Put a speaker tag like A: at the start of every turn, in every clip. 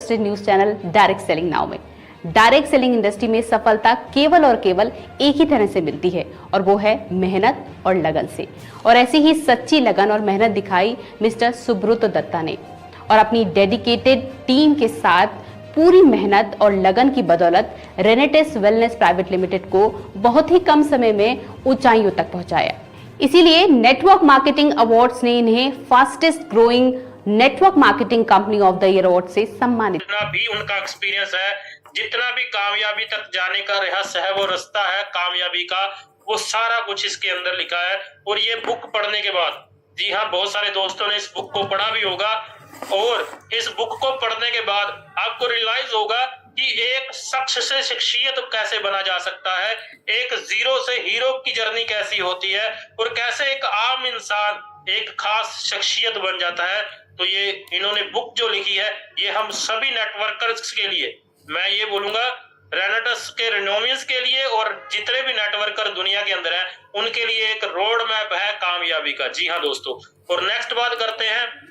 A: Trusted news channel direct selling now में। Direct selling industry में सफलता केवल और केवल एक ही तरह से मिलती है और वो है मेहनत और लगन से। और ऐसी ही सच्ची लगन और मेहनत दिखाई मिस्टर सुब्रत दत्ता ने और अपनी डेडिकेटेड टीम के साथ पूरी मेहनत और लगन की बदौलत रेनेटेस वेलनेस प्राइवेट लिमिटेड को बहुत ही कम समय में ऊंचाइयों तक पहुंचाया। इसीलिए नेटवर्क मार्केटिंग अवार्ड्स ने इन्हें fastest growing network marketing company of the year award से सम्मानित।
B: जितना भी उनका एक्सपीरियंस है, जितना भी कामयाबी तक जाने का रहस्य है, वो रास्ता है कामयाबी का, वो सारा कुछ इसके अंदर लिखा है। और ये बुक पढ़ने के बाद, जी हाँ, बहुत सारे दोस्तों ने इस बुक को पढ़ा भी होगा और इस बुक को पढ़ने के बाद आपको रियलाइज होगा कि एक शख्स से शख्सियत कैसे बना जा सकता है, एक जीरो से हीरो की जर्नी कैसी होती है और कैसे एक आम इंसान एक खास शख्सियत बन जाता है। तो ये इन्होंने बुक जो लिखी है, ये हम सभी नेटवर्कर्स के लिए, मैं ये बोलूंगा रेनेटेस के रिनोवियंस के लिए और जितने भी नेटवर्कर दुनिया के अंदर हैं, उनके लिए एक रोड मैप है कामयाबी का। जी हाँ दोस्तों, और नेक्स्ट बात करते हैं,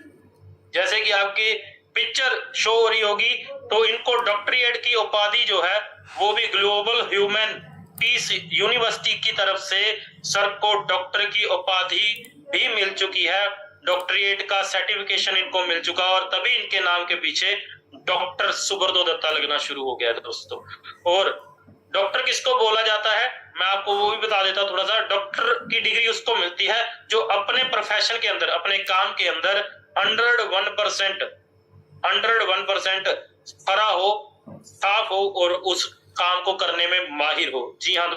B: जैसे कि आपकी पिक्चर शो हो रही होगी, तो इनको डॉक्टरेट की उपाधि जो है वो भी ग्लोबल ह्यूमन पीस यूनिवर्सिटी की तरफ से सर को डॉक्टर की उपाधि भी मिल चुकी है, डॉक्टरेट का सर्टिफिकेशन इनको मिल चुका और तभी इनके नाम के पीछे डॉक्टर सुब्रत दत्ता लगना शुरू हो गया दोस्तों। और डॉक्टर किसको बोला जाता है, मैं आपको वो भी बता देता हूं थोड़ा सा। डॉक्टर की डिग्री उसको मिलती है जो अपने प्रोफेशन के अंदर, अपने काम के अंदर 101% खरा हो, साफ हो और उस काम को करने में माहिर हो। जी हाँ,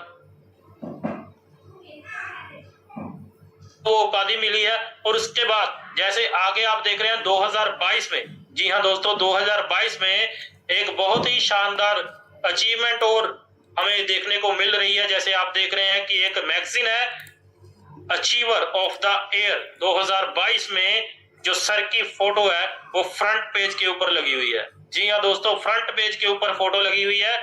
B: वो उपाधि मिली है। और उसके बाद जैसे आगे आप देख रहे हैं 2022 में, जी हाँ दोस्तों, 2022 में एक बहुत ही शानदार अचीवमेंट और हमें देखने को मिल रही है। जैसे आप देख रहे हैं कि एक मैगजीन है अचीवर ऑफ द ईयर 2022 में जो सर की फोटो है वो फ्रंट पेज के ऊपर लगी हुई है। जी हाँ दोस्तों, फ्रंट पेज के ऊपर फोटो लगी हुई है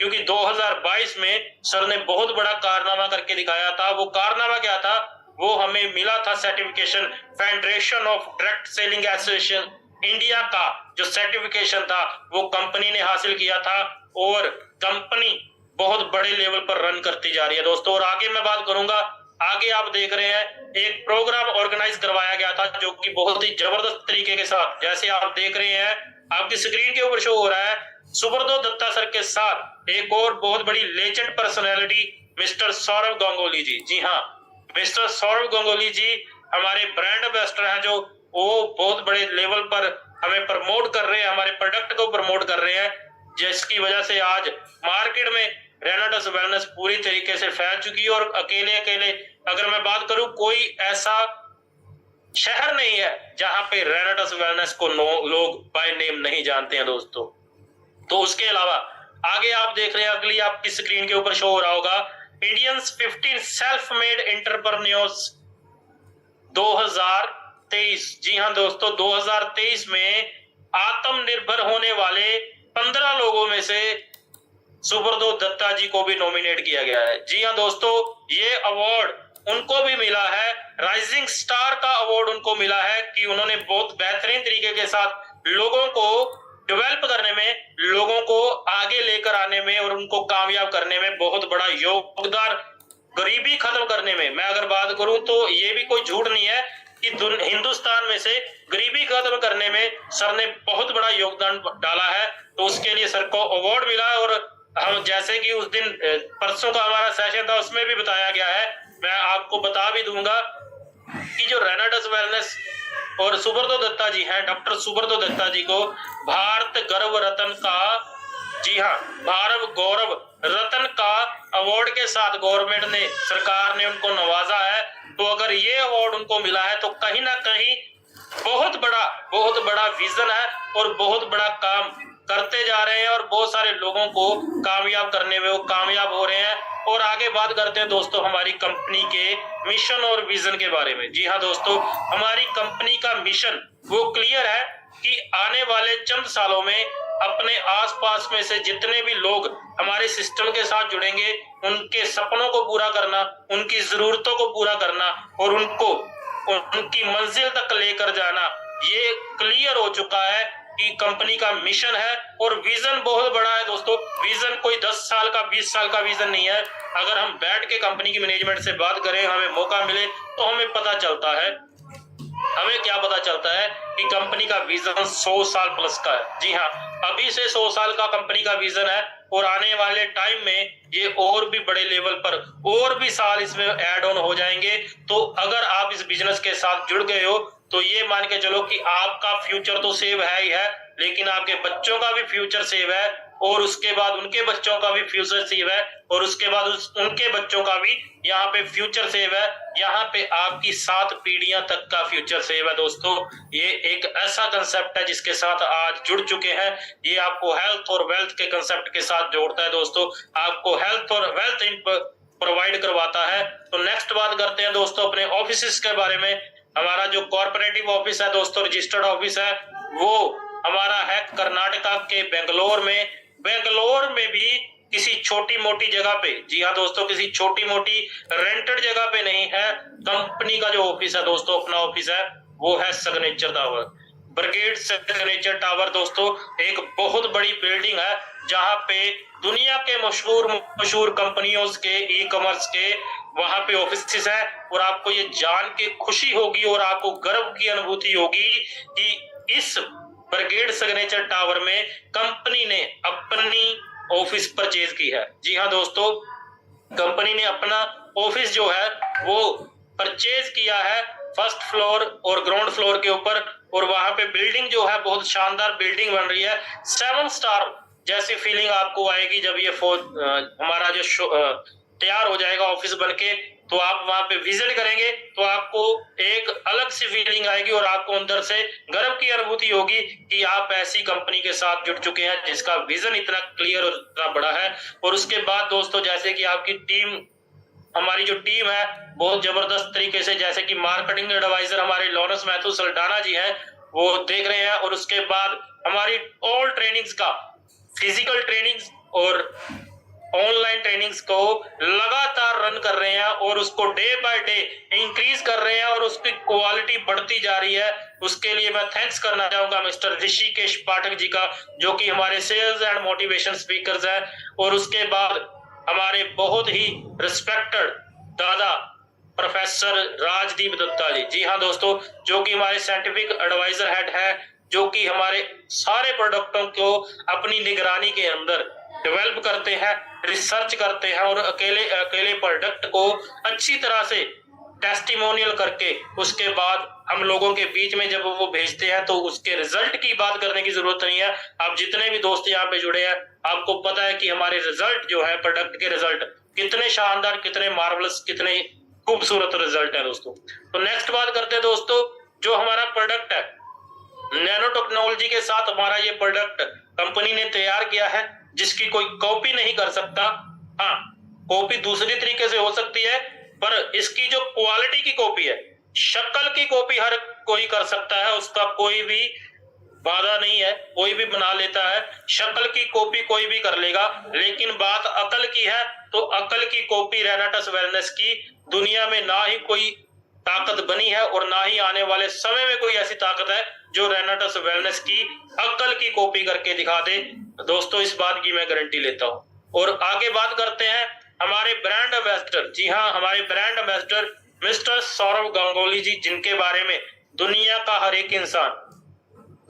B: क्योंकि 2022 में सर ने बहुत बड़ा कारनामा करके दिखाया था। वो कारनामा क्या था, वो हमें मिला था certification, federation of direct selling association India का जो सर्टिफिकेशन था वो कंपनी ने हासिल किया था और कंपनी बहुत बड़े लेवल पर रन करती जा रही है दोस्तों। और आगे मैं बात करूंगा, आगे आप देख रहे हैं एक प्रोग्राम ऑर्गेनाइज करवाया गया था जो कि बहुत ही जबरदस्त तरीके के साथ, जैसे आप देख रहे हैं आपकी स्क्रीन के ऊपर शो हो रहा है, सुब्रत दत्ता सर के साथ एक और बहुत बड़ी legend personality mister Saurabh Ganguly ji. जी हाँ, मिस्टर सौरभ गांगुली जी हमारे ब्रांड एम्बेसडर हैं, जो वो बहुत बड़े लेवल पर हमें प्रमोट कर रहे हैं, हमारे प्रोडक्ट को प्रमोट कर रहे हैं, जिसकी वजह से आज मार्केट में रेनेटेस वेलनेस पूरी तरीके से फैल चुकी है। और अकेले अगर मैं बात करूं, कोई ऐसा शहर नहीं है जहां पे रेनेटेस वेलनेस को लोग बाय नेम नहीं जानते हैं दोस्तों। तो उसके अलावा आगे आप देख रहे हैं, अगली आपकी स्क्रीन के ऊपर शो हो रहा होगा, इंडियंस 15 सेल्फ मेड एंटरप्रेन्योर्स 2023। जी हाँ दोस्तों, 2023 में आत्मनिर्भर होने वाले 15 लोगों में से सुब्रत दत्ता जी को भी नॉमिनेट किया गया है। जी हाँ दोस्तों, ये अवार्ड उनको भी मिला है, राइजिंग स्टार का अवार्ड उनको मिला है कि उन्होंने बहुत बेहतरीन तरीके के साथ लोगों को डेवलप करने में, लोगों को आगे लेकर आने में और उनको कामयाब करने में बहुत बड़ा योगदान, गरीबी खत्म करने में। मैं अगर बात करूं तो ये भी कोई झूठ नहीं है कि हिंदुस्तान में से गरीबी खत्म करने में सर ने बहुत बड़ा योगदान डाला है। तो उसके लिए सर को अवार्ड मिला है। और हम जैसे कि उस दिन परसों का हमारा सेशन था उसमें भी बताया गया है, मैं आपको बता भी दूंगा कि जो रेनेटेस वेलनेस और सुब्रत दत्ता जी हैं, डॉक्टर सुब्रत दत्ता जी को भारत गौरव रत्न का, जी हाँ, भारत गौरव रत्न का अवार्ड के साथ गवर्नमेंट ने, सरकार ने उनको नवाजा है। तो अगर ये अवार्ड उनको मिला है तो कहीं ना कहीं बहुत बड़ा विजन है और बहुत बड़ा काम करते जा रहे हैं और बहुत सारे लोगों को कामयाब करने में वो कामयाब हो रहे हैं। और आगे बात करते हैं दोस्तों हमारी कंपनी के मिशन और विजन के बारे में। जी हाँ दोस्तों, हमारी कंपनी का मिशन वो क्लियर है कि आने वाले चंद सालों में अपने आसपास में से जितने भी लोग हमारे सिस्टम के साथ जुड़ेंगे, उनके सपनों को पूरा करना, उनकी जरूरतों को पूरा करना और उनको उनकी मंजिल तक लेकर जाना, ये क्लियर हो चुका है कि कंपनी का मिशन है और विजन बहुत बड़ा है दोस्तों। विजन कोई 10 साल का 20 साल का विजन नहीं है। अगर हम बैठ के कंपनी की मैनेजमेंट से बात करें, हमें मौका मिले, तो हमें पता चलता है, हमें क्या पता चलता है कि कंपनी का विजन 100 साल प्लस का है। जी हाँ, अभी से 100 साल का कंपनी का विजन है और आने वाले टाइम में ये और भी बड़े लेवल पर और भी साल इसमें ऐड ऑन हो जाएंगे। तो अगर आप इस बिजनेस के साथ जुड़ गए हो तो ये मान के चलो कि आपका फ्यूचर तो सेव है ही है, लेकिन आपके बच्चों का भी फ्यूचर सेव है, और उसके बाद उनके बच्चों का भी फ्यूचर सेव है, और उसके बाद उनके बच्चों का भी यहाँ पे फ्यूचर सेव है। यहाँ पे आपकी 7 पीढ़ियां तक का फ्यूचर सेव है दोस्तों। ये एक ऐसा कंसेप्ट है जिसके साथ आज जुड़ चुके हैं। ये आपको हेल्थ और वेल्थ के कंसेप्ट के साथ जोड़ता है दोस्तों, आपको हेल्थ और वेल्थ प्रोवाइड करवाता है। तो नेक्स्ट बात करते हैं दोस्तों अपने ऑफिस के बारे में। हमारा जो कॉर्पोरेटिव ऑफिस है दोस्तों, रजिस्टर्ड ऑफिस है, वो हमारा है कर्नाटका के बेंगलोर में। बेंगलोर में भी किसी छोटी मोटी जगह पे, जी हाँ दोस्तों, किसी छोटी मोटी रेंटेड जगह पे नहीं है। कंपनी का जो ऑफिस है दोस्तों, अपना ऑफिस है, वो है signature tower, brigade signature tower दोस्तों। एक बहुत बड़ी बिल्डिंग है जहां पे दुनिया के मशहूर कंपनियों के, ई कॉमर्स के वहां पे ऑफिस है। और आपको ये जान के खुशी होगी और आपको गर्व की अनुभूति होगी कि इस ब्रिगेड सिग्नेचर टावर में कंपनी ने अपनी ऑफिस परचेज की है। जी हाँ दोस्तों, कंपनी ने अपना ऑफिस जो है वो परचेज किया है फर्स्ट फ्लोर और ग्राउंड फ्लोर के ऊपर। और वहां पे बिल्डिंग जो है बहुत शानदार बिल्डिंग बन रही है। 7 स्टार जैसी फीलिंग आपको आएगी जब ये हमारा जो तैयार हो जाएगा ऑफिस बनके। तो आप वहां पे विजिट करेंगे तो आपको एक अलग सी फीलिंग आएगी और आपको अंदर से गर्व की अनुभूति होगी कि आप ऐसी कंपनी के साथ जुड़ चुके हैं जिसका विजन इतना क्लियर और इतना बड़ा है। और उसके बाद दोस्तों, जैसे कि आपकी टीम, हमारी जो टीम है बहुत जबरदस्त तरीके से, जैसे कि मार्केटिंग एडवाइजर हमारे लॉरेंस मैथ्यू सल्डाना जी हैं, वो देख रहे हैं। और उसके बाद हमारी ऑल ट्रेनिंग्स का, फिजिकल ट्रेनिंग्स और ऑनलाइन ट्रेनिंग्स को लगातार रन कर रहे हैं और उसको डे बाय डे इंक्रीज कर रहे हैं और उसकी क्वालिटी बढ़ती जा रही है। उसके लिए मैं थैंक्स करना चाहूंगा मिस्टर ऋषिकेश पाठक जी का, जो कि हमारे सेल्स एंड मोटिवेशन स्पीकर्स हैं। और उसके बाद हमारे बहुत ही रिस्पेक्टेड दादा प्रोफेसर राजदीप दत्ता जी, जी हाँ दोस्तों, जो कि हमारे साइंटिफिक एडवाइजर हेड है, जो कि हमारे सारे प्रोडक्टों को अपनी निगरानी के अंदर डेवलप करते हैं, रिसर्च करते हैं और अकेले प्रोडक्ट को अच्छी तरह से टेस्टिमोनियल करके उसके बाद हम लोगों के बीच में जब वो भेजते हैं तो उसके रिजल्ट की बात करने की जरूरत नहीं है। आप जितने भी दोस्त यहाँ पे जुड़े हैं, आपको पता है कि हमारे रिजल्ट जो है, प्रोडक्ट के रिजल्ट कितने शानदार, कितने मार्वलस, कितने खूबसूरत रिजल्ट है दोस्तों। तो नेक्स्ट बात करते हैं दोस्तों, जो हमारा प्रोडक्ट है, नैनो टेक्नोलॉजी के साथ हमारा ये प्रोडक्ट कंपनी ने तैयार किया है, जिसकी कोई कॉपी नहीं कर सकता। हाँ, कॉपी दूसरी तरीके से हो सकती है, पर इसकी जो क्वालिटी की कॉपी है, शक्ल की कॉपी हर कोई कर सकता है, उसका कोई भी बाधा नहीं है, कोई भी बना लेता है। शक्ल की कॉपी कोई भी कर लेगा, लेकिन बात अकल की है तो अकल की कॉपी रेनाटस वेलनेस की दुनिया में ना ही कोई ताकत बनी है और ना ही आने वाले समय में कोई ऐसी ताकत है जो रेनाटस वेलनेस की अकल की कॉपी करके दिखा दे दोस्तों। इस बात की मैं गारंटी लेता हूं। और आगे बात करते हैं हमारे ब्रांड एम्बेसडर, जी हाँ, हमारे brand ambassador mister Saurabh Ganguly ji, जिनके बारे में दुनिया का हर एक इंसान,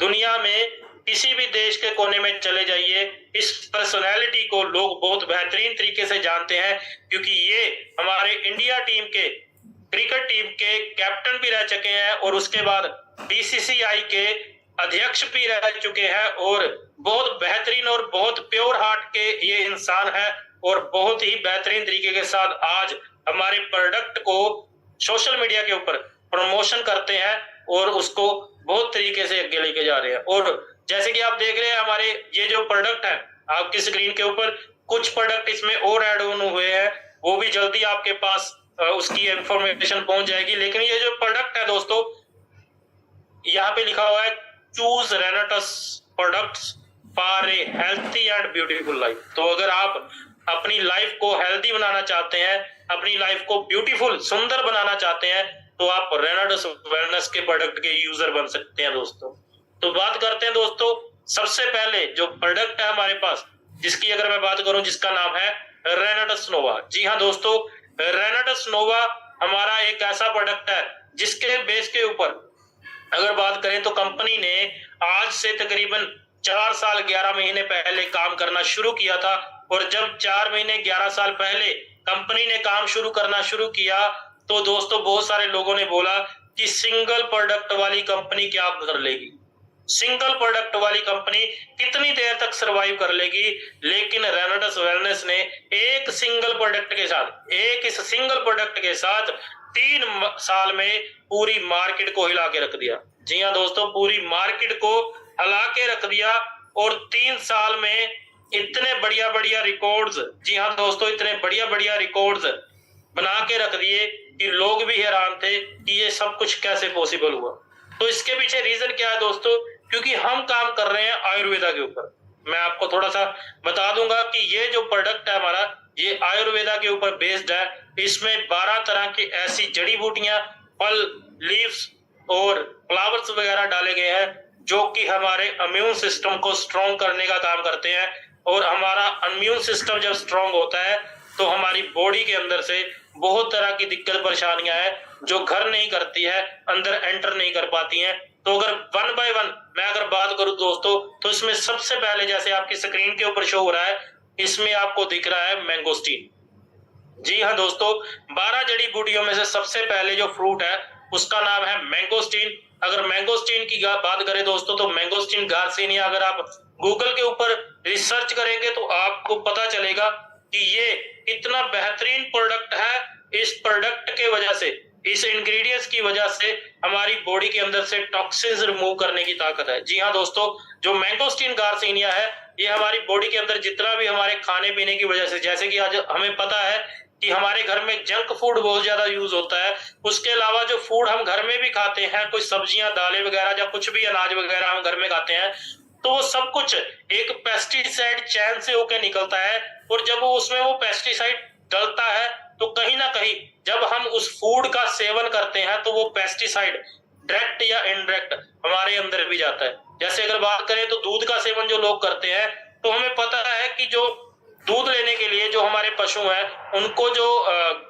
B: दुनिया में किसी भी देश के कोने में चले जाइए, इस पर्सनैलिटी को लोग बहुत बेहतरीन तरीके से जानते हैं, क्योंकि ये हमारे इंडिया टीम के, क्रिकेट टीम के कैप्टन भी रह चुके हैं और उसके बाद बीसीसीआई के अध्यक्ष भी रह चुके हैं। और बहुत बेहतरीन और बहुत प्योर हार्ट के ये इंसान है और बहुत ही बेहतरीन तरीके के साथ आज हमारे प्रोडक्ट को सोशल मीडिया के ऊपर प्रमोशन करते हैं और उसको बहुत तरीके से आगे लेके जा रहे हैं। और जैसे कि आप देख रहे हैं, हमारे ये जो प्रोडक्ट है आपकी स्क्रीन के ऊपर, कुछ प्रोडक्ट इसमें और ऐड ऑन हुए हैं, वो भी जल्दी आपके पास उसकी इंफॉर्मेशन पहुंच जाएगी। लेकिन ये जो प्रोडक्ट है दोस्तों, यहाँ पे लिखा हुआ है choose Renatus products for a healthy and beautiful life. तो अगर आप अपनी लाइफ को हेल्थी बनाना चाहते हैं, अपनी लाइफ को ब्यूटीफुल, सुंदर बनाना चाहते हैं, तो आप रेनाटस वेलनेस के प्रोडक्ट के यूजर बन सकते हैं दोस्तों। तो बात करते हैं दोस्तों, सबसे पहले जो प्रोडक्ट है हमारे पास, जिसकी अगर मैं बात करूं, जिसका नाम है रेनाडस नोवा। जी हाँ दोस्तों, रेनाडस नोवा हमारा एक ऐसा प्रोडक्ट है जिसके बेस के ऊपर अगर बात करें तो कंपनी ने आज से तकरीबन 4 साल 11 महीने पहले काम करना शुरू किया था। और जब 4 महीने 11 साल पहले कंपनी ने काम शुरू करना शुरू किया तो दोस्तों बहुत सारे लोगों ने बोला कि सिंगल प्रोडक्ट वाली कंपनी क्या कर लेगी, सिंगल प्रोडक्ट वाली कंपनी कितनी देर तक सरवाइव कर लेगी। लेकिन रेनाडस वेलनेस ने एक सिंगल प्रोडक्ट के साथ 3 साल में पूरी मार्केट को हिला के रख दिया। जी हाँ दोस्तों, पूरी मार्केट को हिला के रख दिया और 3 साल में इतने बढ़िया बढ़िया रिकॉर्ड्स, जी हाँ दोस्तों, इतने बढ़िया बढ़िया रिकॉर्ड्स बना के रख दिए कि लोग भी हैरान थे कि ये सब कुछ कैसे पॉसिबल हुआ। तो इसके पीछे रीजन क्या है दोस्तों, क्योंकि हम काम कर रहे हैं आयुर्वेदा के ऊपर। मैं आपको थोड़ा सा बता दूंगा कि ये जो प्रोडक्ट है हमारा, ये आयुर्वेदा के ऊपर बेस्ड है। इसमें 12 तरह की ऐसी जड़ी बूटियां, फल, लीव्स और फ्लावर्स वगैरह डाले गए हैं जो कि हमारे इम्यून सिस्टम को स्ट्रॉन्ग करने का काम करते हैं। और हमारा इम्यून सिस्टम जब स्ट्रॉन्ग होता है तो हमारी बॉडी के अंदर से बहुत तरह की दिक्कत परेशानियां हैं जो घर नहीं करती है, अंदर एंटर नहीं कर पाती हैं। तो अगर 1 बाय 1 मैं अगर बात करूं दोस्तों, तो इसमें सबसे पहले जैसे आपकी स्क्रीन के ऊपर शो हो रहा है, इसमें आपको दिख रहा है मैंगोस्टीन। जी हाँ दोस्तों, 12 जड़ी बूटियों में से सबसे पहले जो फ्रूट है उसका नाम है मैंगोस्टीन। अगर मैंगोस्टीन की बात करें दोस्तों, तो मैंगोस्टीन गार्सिनिया अगर आप गूगल के ऊपर रिसर्च करेंगे तो आपको पता चलेगा कि ये कितना बेहतरीन प्रोडक्ट है। इस प्रोडक्ट के वजह से, इस इंग्रेडिएंट्स की वजह से हमारी बॉडी के अंदर से टॉक्सिन्स रिमूव करने की ताकत है। जी हाँ दोस्तों, जो मैंगोस्टीन गार्सिनिया है ये हमारी बॉडी के अंदर जितना भी हमारे खाने पीने की वजह से, जैसे कि आज हमें पता है कि हमारे घर में जंक फूड बहुत ज्यादा यूज होता है, उसके अलावा जो फूड हम घर में भी खाते हैं, कोई सब्जियां, दालें वगैरह या कुछ भी अनाज वगैरह हम घर में खाते हैं, तो वो सब कुछ एक पेस्टिसाइड चैन से होकर निकलता है। और जब वो उसमें वो पेस्टिसाइड डलता है तो कहीं ना कहीं जब हम उस फूड का सेवन करते हैं तो वो पेस्टिसाइड डायरेक्ट या इनडायरेक्ट हमारे अंदर भी जाता है। जैसे अगर बात करें तो दूध का सेवन जो लोग करते हैं, तो हमें पता है कि जो दूध लेने के लिए जो हमारे पशु हैं उनको जो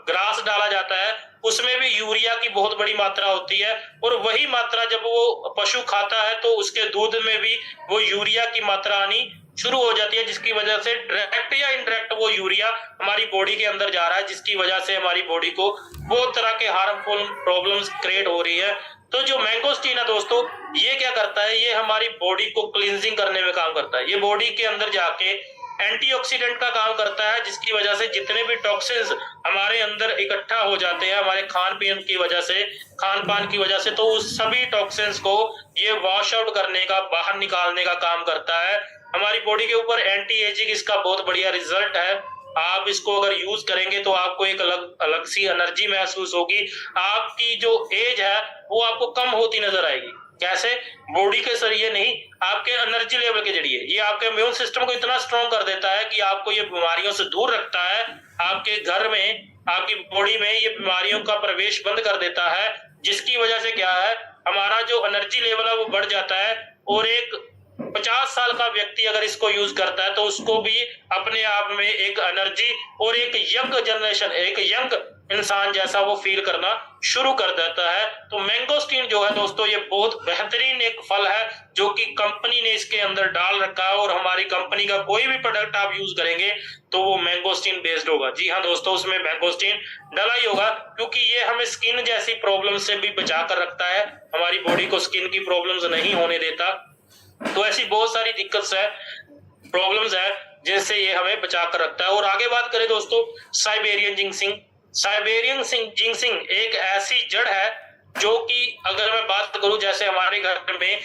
B: ग्रास डाला जाता है उसमें भी यूरिया की बहुत बड़ी मात्रा होती है। और वही मात्रा जब वो पशु खाता है तो उसके दूध में भी वो यूरिया की मात्रा आनी शुरू हो जाती है, जिसकी वजह से डायरेक्ट या इनडायरेक्ट वो यूरिया हमारी बॉडी के अंदर जा रहा है, जिसकी वजह से हमारी बॉडी को बहुत तरह के हार्मफुल प्रॉब्लम्स क्रिएट हो रही है। तो जो मैंगोस्टीन है दोस्तों, ये क्या करता है, ये हमारी बॉडी को क्लींजिंग करने में काम करता है। ये बॉडी के अंदर जाके एंटीऑक्सीडेंट का काम करता है, जिसकी वजह से जितने भी टॉक्सिन्स हमारे अंदर इकट्ठा हो जाते हैं हमारे खान पीन की वजह से, खान पान की वजह से, तो उस सभी टॉक्सिन्स को ये वॉश आउट करने का, बाहर निकालने का काम करता है। हमारी बॉडी के ऊपर एंटी एजिंग इसका बहुत बढ़िया रिजल्ट है। आप इसको अगर यूज करेंगे तो आपको एक अलग सी एनर्जी महसूस होगी। आपकी जो एज है वो आपको कम होती नजर आएगी। कैसे? बॉडी के जरिए नहीं, आपके एनर्जी लेवल के जरिए। ये आपके इम्यून सिस्टम को इतना स्ट्रॉन्ग कर देता है कि आपको ये बीमारियों से दूर रखता है। आपके घर में, आपकी बॉडी में ये बीमारियों का प्रवेश बंद कर देता है, जिसकी वजह से क्या है, हमारा जो एनर्जी लेवल है वो बढ़ जाता है। और एक 50 साल का व्यक्ति अगर इसको यूज करता है तो उसको भी अपने आप में एक एनर्जी और एक यंग जनरेशन, एक यंग इंसान जैसा वो फील करना शुरू कर देता है। तो मैंगोस्टीन जो है दोस्तों, ये बहुत बेहतरीन एक फल है जो कि कंपनी ने इसके अंदर डाल रखा है। और हमारी कंपनी का कोई भी प्रोडक्ट आप यूज करेंगे तो वो मैंगोस्टीन बेस्ड होगा। जी हाँ दोस्तों, उसमें मैंगोस्टीन डाला ही होगा, क्योंकि ये हमें स्किन जैसी प्रॉब्लम से भी बचा कर रखता है, हमारी बॉडी को स्किन की प्रॉब्लम्स नहीं होने देता। तो ऐसी बहुत सारी दिक्कत है, प्रॉब्लम्स है, जिनसे ये हमें बचा कर रखता है। और आगे बात करें दोस्तों, साइबेरियन जिंक्सिंग। साइबेरियन जिंक्सिंग एक ऐसी जड़ है जो कि अगर मैं बात करूं, जैसे हमारे घर में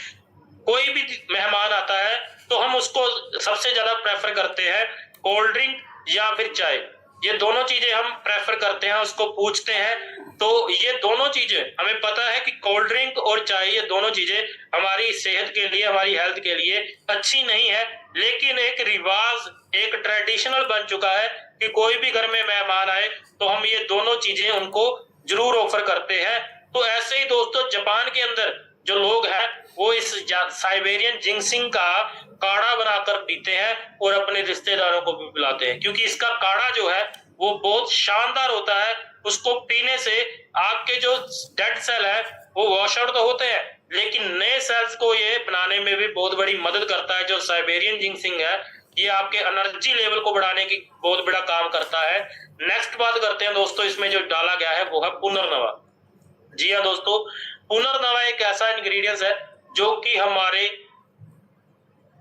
B: कोई भी मेहमान आता है तो हम उसको सबसे ज्यादा प्रेफर करते हैं कोल्ड ड्रिंक या फिर चाय। ये दोनों चीजें हम प्रेफर करते हैं, उसको पूछते हैं। तो ये दोनों चीजें हमें पता है कि कोल्ड ड्रिंक और चाय, ये दोनों चीजें हमारी सेहत के लिए, हमारी हेल्थ के लिए अच्छी नहीं है। लेकिन एक रिवाज, एक ट्रेडिशनल बन चुका है कि कोई भी घर में मेहमान आए तो हम ये दोनों चीजें उनको जरूर ऑफर करते हैं। तो ऐसे ही दोस्तों, जापान के अंदर जो लोग हैं वो इस साइबेरियन जिंक्सिंग का काढ़ा बनाकर पीते हैं और अपने रिश्तेदारों को भी पिलाते हैं, क्योंकि इसका काढ़ा जो है वो बहुत शानदार होता है। उसको पीने से आपके जो डेड सेल है वो वॉश आउट तो होते हैं, लेकिन नए सेल्स को ये बनाने में भी बहुत बड़ी मदद करता है। जो साइबेरियन जिंक्सिंग है ये आपके एनर्जी लेवल को बढ़ाने की बहुत बड़ा काम करता है। नेक्स्ट बात करते हैं दोस्तों, इसमें जो डाला गया है वो है पुनर्नवा। जी हाँ दोस्तों, पुनर्नवा एक ऐसा इंग्रेडिएंट्स है जो कि हमारे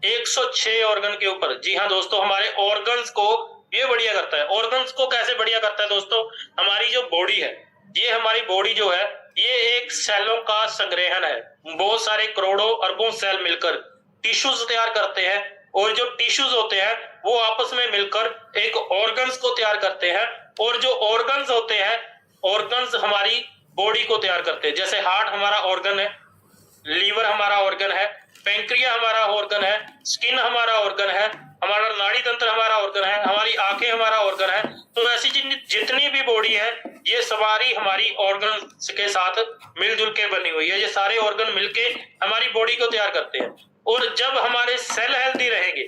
B: 106 ऑर्गन के ऊपर, जी हाँ दोस्तों, हमारे ऑर्गन्स को ये बढ़िया करता है। ऑर्गन्स को कैसे बढ़िया करता है दोस्तों? हमारी जो बॉडी है, ये हमारी बॉडी जो है ये एक सेलों का संग्रहण है। बहुत सारे करोड़ों अरबों सेल मिलकर टिश्यूज तैयार करते हैं, और जो टिश्यूज होते हैं वो आपस में मिलकर एक ऑर्गन्स को तैयार करते हैं, और जो ऑर्गन्स होते हैं, ऑर्गन्स हमारी बॉडी को तैयार करते हैं। जैसे हार्ट हमारा ऑर्गन है, लीवर हमारा ऑर्गन है, पेंक्रिया हमारा ऑर्गन है, स्किन हमारा ऑर्गन है, हमारा नाड़ी तंत्र हमारा ऑर्गन है, हमारी आंखें हमारा ऑर्गन है। तो ऐसी जितनी भी बॉडी है ये सारी हमारी ऑर्गन के साथ मिलजुल के बनी हुई है। ये सारे ऑर्गन मिलके हमारी बॉडी को तैयार करते हैं। और जब हमारे सेल हेल्दी रहेंगे,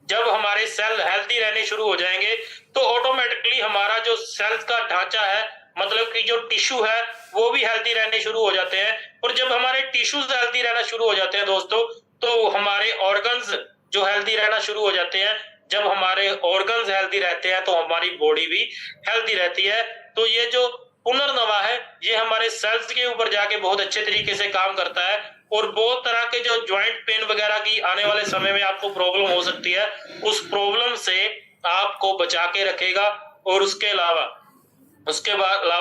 B: जब हमारे सेल हेल्दी रहने शुरू हो जाएंगे तो ऑटोमेटिकली हमारा जो सेल्स का ढांचा है, मतलब कि जो टिश्यू है वो भी हेल्दी रहने शुरू हो जाते हैं। और जब हमारे टिश्यूज हेल्दी रहना शुरू हो जाते हैं दोस्तों, तो हमारे ऑर्गन्स जो हेल्दी रहना शुरू हो जाते हैं। जब हमारे ऑर्गन्स हेल्दी रहते हैं तो हमारी बॉडी भी हेल्दी रहती है। तो ये जो पुनर्नवा है ये हमारे सेल्स के ऊपर जाके बहुत अच्छे तरीके से काम करता है, और बहुत तरह के जो ज्वाइंट पेन वगैरह की आने वाले समय में आपको प्रॉब्लम हो सकती है, उस प्रॉब्लम से आपको बचा के रखेगा। और उसके अलावा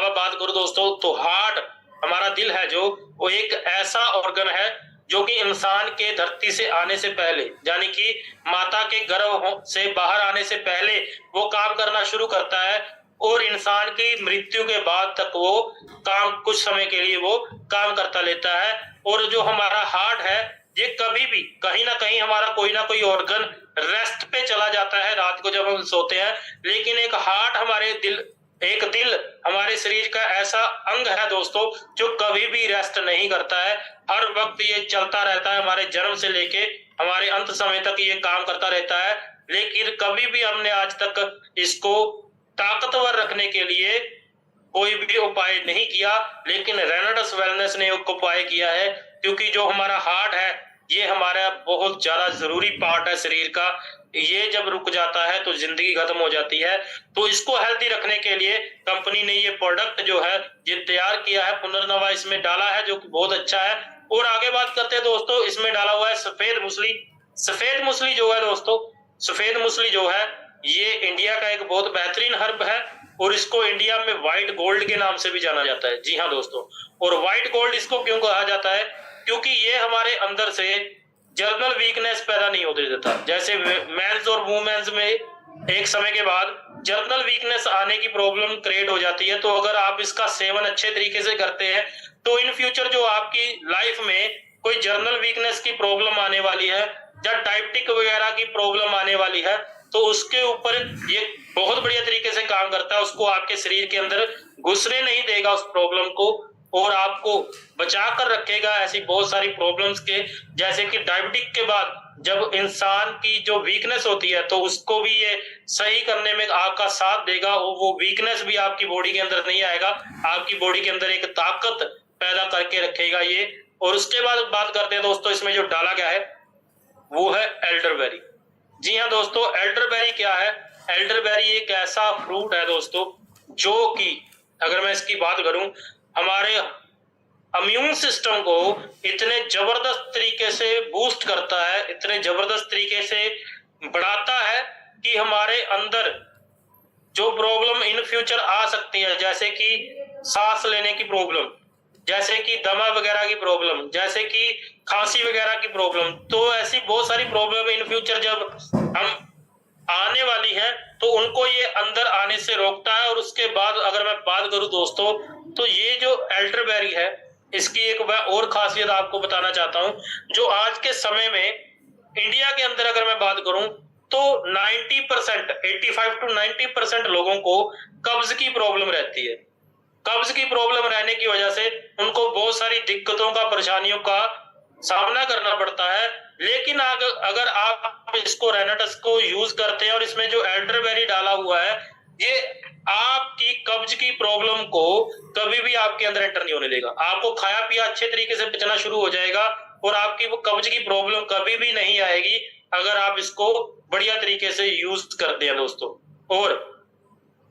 B: बात करूं दोस्तों, तो हार्ट, हमारा दिल है जो, वो एक ऐसा ऑर्गन है जो कि इंसान के धरती से आने से पहले, यानी कि माता के गर्भ से बाहर आने से पहले वो काम करना शुरू करता है, और इंसान की मृत्यु के बाद तक वो काम, कुछ समय के लिए वो काम करता लेता है। और जो हमारा हार्ट है ये कभी भी कहीं ना कहीं हमारा कोई ना कोई ऑर्गन रेस्ट पे चला जाता है रात को जब हम सोते हैं, लेकिन एक दिल हमारे शरीर का ऐसा अंग है दोस्तों जो कभी भी रेस्ट नहीं करता है। हर वक्त ये चलता रहता है, हमारे जन्म से लेके हमारे अंत समय तक ये काम करता रहता है। लेकिन कभी भी हमने आज तक इसको ताकतवर रखने के लिए कोई भी उपाय नहीं किया, लेकिन रेनाडस वेलनेस ने एक उपाय किया है। क्योंकि जो हमारा हार्ट है ये हमारा बहुत ज्यादा जरूरी पार्ट है शरीर का, ये जब रुक जाता है तो जिंदगी खत्म हो जाती है। तो इसको हेल्दी रखने के लिए कंपनी ने ये प्रोडक्ट जो है ये तैयार किया है, पुनर्नवा इसमें डाला है, जो कि बहुत अच्छा है। और आगे बात करते हैं दोस्तों, इसमें डाला हुआ है सफेद मूसली। सफेद मूसली जो है दोस्तों, सफेद मूसली जो है ये इंडिया का एक बहुत बेहतरीन हर्ब है, और इसको इंडिया में व्हाइट गोल्ड के नाम से भी जाना जाता है। जी हाँ दोस्तों, और व्हाइट गोल्ड इसको क्यों कहा जाता है? क्योंकि ये हमारे अंदर से जर्नल वीकनेस पैदा नहीं होने देता। जैसे मेंस और वुमेन्स में एक समय के बाद जर्नल वीकनेस आने की प्रॉब्लम क्रिएट हो जाती है, तो अगर आप इसका सेवन अच्छे तरीके से करते हैं तो इन फ्यूचर जो आपकी लाइफ में कोई जर्नल वीकनेस की प्रॉब्लम आने वाली है या डायबिटिक वगैरह की प्रॉब्लम आने वाली है, तो उसके ऊपर ये बहुत बढ़िया तरीके से काम करता है। उसको आपके शरीर के अंदर घुसने नहीं देगा उस प्रॉब्लम को, और आपको बचा कर रखेगा ऐसी बहुत सारी प्रॉब्लम्स के। जैसे कि डायबिटिक के बाद जब इंसान की जो वीकनेस होती है तो उसको भी ये सही करने में आपका साथ देगा, और वो वीकनेस भी आपकी बॉडी के अंदर नहीं आएगा, आपकी बॉडी के अंदर एक ताकत पैदा करके रखेगा ये। और उसके बाद बात करते हैं दोस्तों, इसमें जो डाला गया है वो है एल्डरबेरी। जी हाँ दोस्तों, एल्डरबेरी क्या है? एल्डरबेरी एक ऐसा फ्रूट है दोस्तों जो कि अगर मैं इसकी बात करूं, हमारे इम्यून सिस्टम को इतने जबरदस्त तरीके से बूस्ट करता है, इतने जबरदस्त तरीके से बढ़ाता है कि हमारे अंदर जो प्रॉब्लम इन फ्यूचर आ सकती है, जैसे कि सांस लेने की प्रॉब्लम, जैसे कि दमा वगैरह की प्रॉब्लम, जैसे कि खांसी वगैरह की प्रॉब्लम, तो ऐसी बहुत सारी प्रॉब्लम इन फ्यूचर जब हम आने वाली है तो उनको ये अंदर आने से रोकता है। और उसके बाद अगर मैं बात करूं दोस्तों, तो ये जो एल्डरबेरी है इसकी एक और खासियत आपको बताना चाहता हूं। जो आज के समय में इंडिया के अंदर अगर मैं बात करूं तो 90%, 85 to 90% लोगों को कब्ज की प्रॉब्लम रहती है। कब्ज की प्रॉब्लम रहने की वजह से उनको बहुत सारी दिक्कतों का, परेशानियों का सामना करना पड़ता है। लेकिन अगर आप इसको रेनाटस को यूज करते हैं और इसमें जो एल्डरबेरी डाला हुआ है, ये आपकी कब्ज की प्रॉब्लम को कभी भी आपके अंदर एंटर नहीं होने देगा। आपको खाया पिया अच्छे तरीके से पचना शुरू हो जाएगा और आपकी वो कब्ज की प्रॉब्लम कभी भी नहीं आएगी अगर आप इसको बढ़िया तरीके से यूज करते हैं दोस्तों। और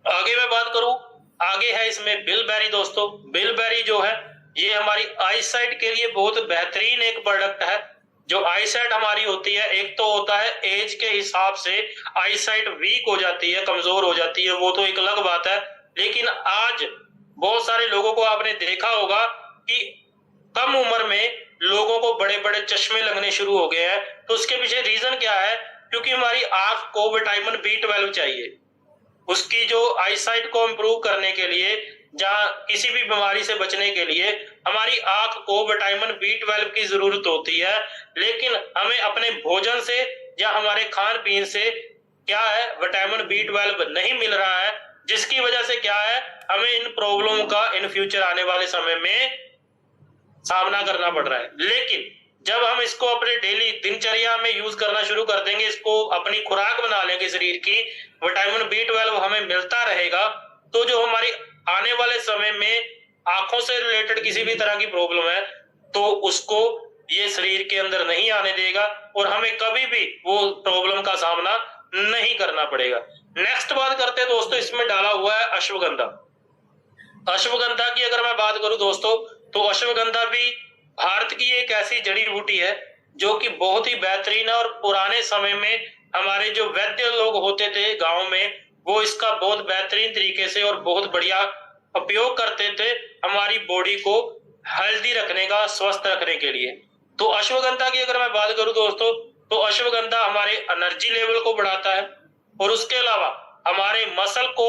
B: आगे मैं बात करूं, आगे है इसमें बिलबेरी दोस्तों। बिलबेरी जो है ये हमारी आईसाइट के लिए बहुत बेहतरीन एक प्रोडक्ट है। जो आईसाइट हमारी होती है, एक तो होता है एज के हिसाब से आईसाइट वीक हो जाती है, कमजोर हो जाती है, वो तो एक अलग बात है। लेकिन आज बहुत सारे लोगों को आपने देखा होगा कि कम उम्र में लोगों को बड़े बड़े चश्मे लगने शुरू हो गए हैं। तो उसके पीछे रीजन क्या है? क्योंकि हमारी आंख को विटामिन B12 चाहिए। उसकी जो आईसाइट को इंप्रूव करने के लिए, जहां किसी भी बीमारी से बचने के लिए हमारी आंख को विटामिन B12 की जरूरत होती है। लेकिन हमें अपने भोजन से या हमारे खान पीन से क्या है, विटामिन B12 नहीं मिल रहा है, जिसकी वजह से क्या है, हमें इन प्रॉब्लम का इन फ्यूचर आने वाले समय में सामना करना पड़ रहा है। लेकिन जब हम इसको अपने डेली दिनचर्या में यूज करना शुरू कर देंगे, इसको अपनी खुराक बना लेंगे शरीर की, विटामिन B12 हमें मिलता रहेगा, तो जो हमारी आने वाले समय में आंखों से रिलेटेड किसी भी तरह की प्रॉब्लम है तो उसको ये शरीर के अंदर नहीं आने देगा और हमें कभी भी वो प्रॉब्लम का सामना नहीं करना पड़ेगा। नेक्स्ट बात करते हैं दोस्तों, इसमें डाला हुआ है अश्वगंधा। अश्वगंधा की अगर मैं बात करूं दोस्तों, तो अश्वगंधा भी भारत की एक ऐसी जड़ी बूटी है जो कि बहुत ही बेहतरीन है। और पुराने समय में हमारे जो वैद्य लोग होते थे गांव में, वो इसका बहुत बेहतरीन तरीके से और बहुत बढ़िया उपयोग करते थे हमारी बॉडी को हेल्दी रखने का, स्वस्थ रखने के लिए। तो अश्वगंधा की अगर मैं बात करूं दोस्तों, तो अश्वगंधा हमारे एनर्जी लेवल को बढ़ाता है और उसके अलावा हमारे मसल को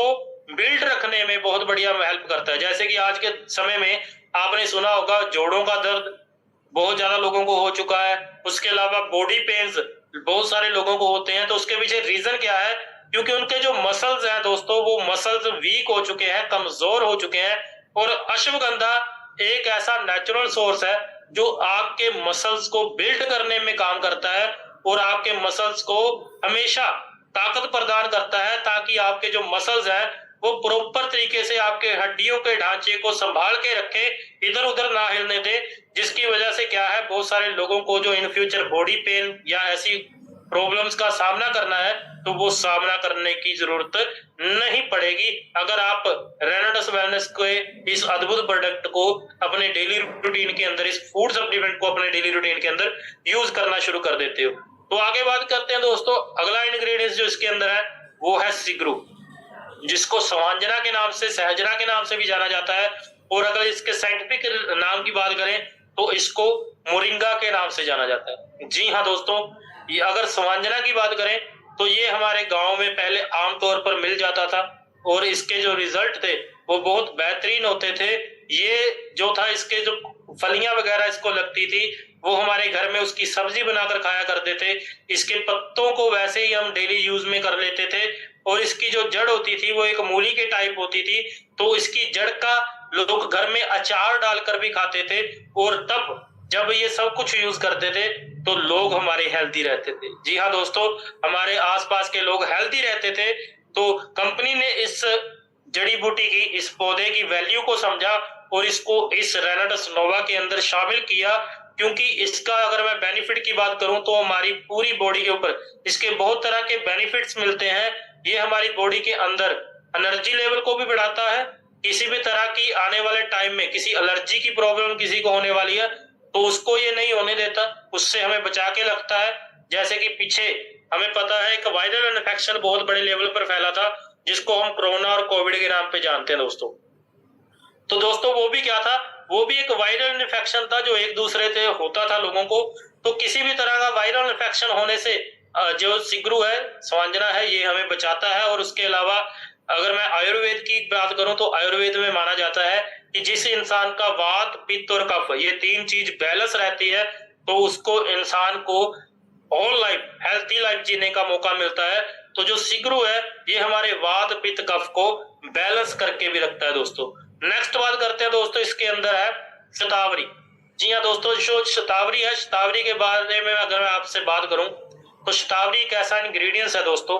B: बिल्ड रखने में बहुत बढ़िया हेल्प करता है। जैसे कि आज के समय में आपने सुना होगा जोड़ों का दर्द बहुत ज्यादा लोगों को हो चुका है, उसके अलावा बॉडी पेन्स बहुत सारे लोगों को होते हैं। तो उसके पीछे रीजन क्या है? क्योंकि उनके जो मसल्स हैं दोस्तों, वो मसल्स वीक हो चुके हैं, कमजोर हो चुके हैं। और अश्वगंधा एक ऐसा नेचुरल सोर्स है जो आपके मसल्स को बिल्ड करने में काम करता है और आपके मसल्स को हमेशा ताकत प्रदान करता है, ताकि आपके जो मसल्स हैं वो प्रॉपर तरीके से आपके हड्डियों के ढांचे को संभाल के रखे, इधर उधर ना हिलने दे। जिसकी वजह से क्या है, बहुत सारे लोगों को जो इन फ्यूचर बॉडी पेन या ऐसी प्रॉब्लम्स का सामना करना है, तो वो सामना करने की जरूरत नहीं पड़ेगी अगर आप रेनाटस वेलनेस के इस अद्भुत प्रोडक्ट को अपने डेली रूटीन के अंदर, इस फूड सप्लीमेंट को अपने डेली रूटीन के अंदर यूज करना शुरू कर देते हो। तो आगे बात करते हैं दोस्तों, अगला इंग्रेडिएंट्स जो इसके अंदर है वो है सिगरू, जिसको स्वांजना के नाम से, सहजना के नाम से भी जाना जाता है। और अगर इसके साइंटिफिक नाम की बात करें तो इसको मोरिंगा के नाम से जाना जाता है। जी हाँ दोस्तों, ये अगर स्वांजना की बात करें तो ये हमारे गांव में पहले आमतौर पर मिल जाता था और इसके जो रिजल्ट थे वो बहुत बेहतरीन होते थे। ये जो था, इसके जो फलियां वगैरह इसको लगती थी, वो हमारे घर में उसकी सब्जी बनाकर खाया करते थे। इसके पत्तों को वैसे ही हम डेली यूज में कर लेते थे। और इसकी जो जड़ होती थी वो एक मूली के टाइप होती थी, तो इसकी जड़ का लोग घर में अचार डालकर भी खाते थे। और तब जब ये सब कुछ यूज करते थे तो लोग हमारे हेल्दी रहते थे। जी हाँ दोस्तों, हमारे आसपास के लोग हेल्दी रहते थे। तो कंपनी ने इस जड़ी बूटी की, इस पौधे की वैल्यू को समझा और इसको इस रेनाटस नोवा के अंदर शामिल किया, क्योंकि इसका अगर मैं बेनिफिट की बात करूं तो हमारी पूरी बॉडी के ऊपर इसके बहुत तरह के बेनिफिट्स मिलते हैं। ये हमारी बॉडी के अंदर एनर्जी लेवल को भी बढ़ाता है। किसी भी तरह की आने वाले टाइम में किसी एलर्जी की प्रॉब्लम किसी को होने वाली है तो उसको ये नहीं होने देता, उससे हमें बचा के रखता है। जैसे कि पीछे हमें पता है एक वायरल इन्फेक्शन बहुत बड़े लेवल पर फैला था, जिसको हम कोरोना और कोविड के नाम पे जानते हैं दोस्तों। तो दोस्तों वो भी क्या था, वो भी एक वायरल इन्फेक्शन था जो एक दूसरे से होता था लोगों को। तो किसी भी तरह का वायरल इन्फेक्शन होने से जो सिगरू है, स्वांजना है, ये हमें बचाता है। और उसके अलावा अगर मैं आयुर्वेद की बात करूं तो आयुर्वेद में माना जाता है कि जिस इंसान का वात, पित्त और कफ, ये तीन चीज बैलेंस रहती है तो उसको, इंसान को ऑल लाइफ, हेल्थी लाइफ जीने का मौका मिलता है। तो जो सिगरू है ये हमारे वात, पित्त, कफ को बैलेंस करके भी रखता है दोस्तों। नेक्स्ट बात करते हैं दोस्तों, इसके अंदर है शतावरी। जी हाँ दोस्तों, जो शतावरी है, शतावरी के बारे में अगर मैं आपसे बात करूं तो शतावरी एक ऐसा इंग्रेडिएंट्स है दोस्तों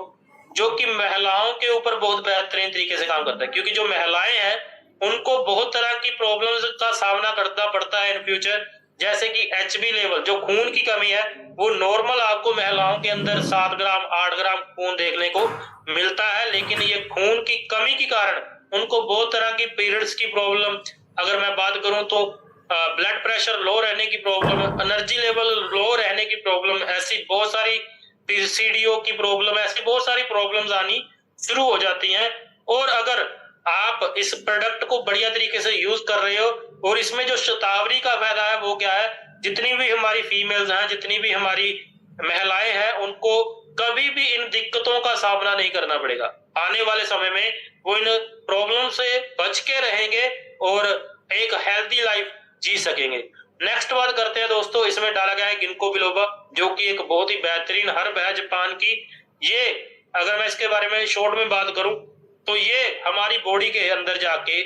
B: जो कि महिलाओं के ऊपर बहुत बेहतरीन तरीके से काम करता है, क्योंकि जो महिलाएं हैं उनको बहुत तरह की प्रॉब्लम्स का सामना करना पड़ता है इन फ्यूचर, जैसे कि एचबी लेवल, जो खून की कमी है, वो नॉर्मल आपको महिलाओं के अंदर 7 ग्राम 8 ग्राम खून देखने को मिलता है, लेकिन ये खून की कमी के कारण उनको बहुत तरह की पीरियड्स की प्रॉब्लम, अगर मैं बात करूं तो ब्लड प्रेशर लो रहने की प्रॉब्लम, एनर्जी लेवल लो रहने की प्रॉब्लम, ऐसी बहुत सारी पीसीडीओ की प्रॉब्लम, ऐसी बहुत सारी प्रॉब्लम्स आनी शुरू हो जाती हैं। और अगर आप इस प्रोडक्ट को बढ़िया तरीके से यूज कर रहे हो, और इसमें जो शतावरी का फायदा है वो क्या है, जितनी भी हमारी फीमेल्स हैं, जितनी भी हमारी महिलाएं हैं, उनको कभी भी इन दिक्कतों का सामना नहीं करना पड़ेगा। आने वाले समय में वो इन प्रॉब्लम से बच के रहेंगे और एक हेल्थी लाइफ जी सकेंगे। नेक्स्ट बात करते हैं दोस्तों, इसमें डाला गया है गिंको बिलोबा, जो कि एक बहुत ही बेहतरीन हर्ब है जापान की। ये अगर मैं इसके बारे में शॉर्ट में बात करूं तो ये हमारी बॉडी के अंदर जाके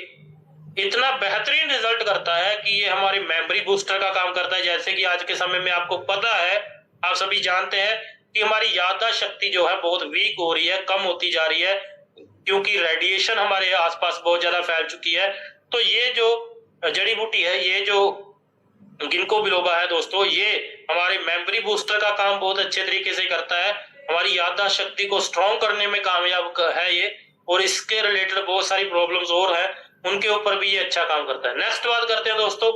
B: इतना बेहतरीन रिजल्ट करता है कि ये हमारी मेमोरी बूस्टर का काम करता है। जैसे कि आज के समय में आपको पता है, आप सभी जानते हैं कि हमारी याददाश्त शक्ति जो है बहुत वीक हो रही है, कम होती जा रही है, क्योंकि रेडिएशन हमारे आसपास बहुत ज्यादा फैल चुकी है। तो ये जो जड़ी बूटी है, ये जो गिंको बिलोबा है दोस्तों, ये हमारे मेमोरी बूस्टर का काम बहुत अच्छे तरीके से करता है, हमारी याददाश्त शक्ति को स्ट्रॉन्ग करने में कामयाब है ये, और इसके रिलेटेड बहुत सारी प्रॉब्लम्स और हैं, उनके ऊपर भी ये अच्छा काम करता है। नेक्स्ट बात करते हैं दोस्तों,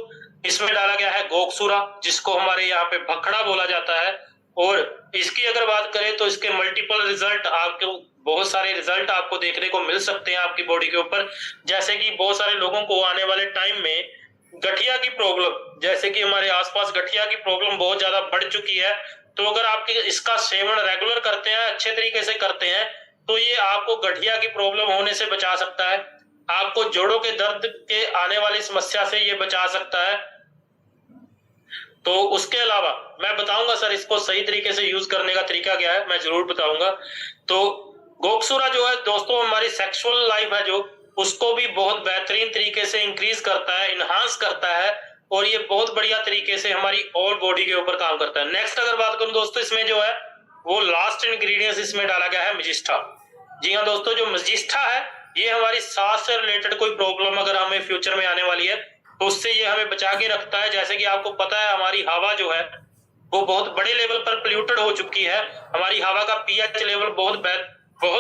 B: इसमें डाला गया है गोकसूरा, जिसको हमारे यहाँ पे भखड़ा बोला जाता है। और इसकी अगर बात करें तो इसके मल्टीपल रिजल्ट, आपको बहुत सारे रिजल्ट आपको देखने को मिल सकते हैं आपकी बॉडी के ऊपर। जैसे कि बहुत सारे लोगों को आने वाले टाइम में गठिया की प्रॉब्लम, जैसे कि हमारे आसपास गठिया की प्रॉब्लम बहुत ज्यादा बढ़ चुकी है, तो अगर आप इसका सेवन रेगुलर करते हैं, अच्छे तरीके से करते हैं, तो ये आपको गठिया की प्रॉब्लम होने से बचा सकता है, आपको जोड़ों के दर्द के आने वाली समस्या से ये बचा सकता है। तो उसके अलावा मैं बताऊंगा सर इसको सही तरीके से यूज करने का तरीका क्या है, मैं जरूर बताऊंगा। तो गोकसूरा जो है दोस्तों, हमारी सेक्सुअल लाइफ है जो, उसको भी बहुत बेहतरीन तरीके से इंक्रीज करता है, इनहांस करता है, और ये बहुत बढ़िया तरीके से हमारी ऑल बॉडी के ऊपर काम करता है। नेक्स्ट अगर बात करूं दोस्तों, इसमें जो है वो लास्ट इंग्रेडिएंट्स इसमें डाला गया है मजिस्ट्रा। जी हाँ दोस्तों, जो मजिस्ट्रा है ये हमारी सांस से रिलेटेड कोई प्रॉब्लम अगर हमें फ्यूचर में आने वाली है तो उससे ये हमें बचा के रखता है। जैसे कि आपको पता है हमारी हवा जो है वो बहुत बड़े लेवल पर पोल्यूटेड हो चुकी है, हमारी हवा का पीएच लेवल बहुत